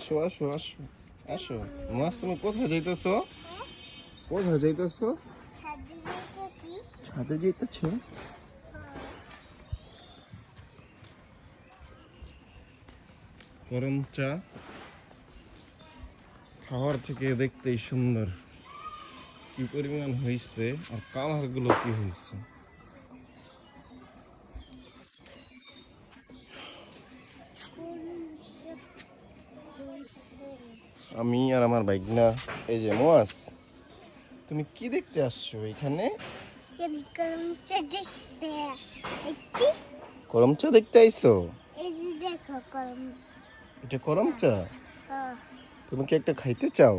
আসো আসো আসো আসো। মাছ তুমি কোথায় যাইতেছো? কোথায় যাইতেছো? ছাদে যাইতেছো? গরম চা খাওয়ার থেকে দেখতেই সুন্দর। কি পরিমাণ হয়েছে আর কালার গুলো কি হয়েছে। আমি আর আমার ভাইগনা এই যে মোয়াজ, তুমি কি দেখতে আসছো এখানে? করম চা দেখতে আইছো? এটা করম চা? তুমি কি একটা খাইতে চাও?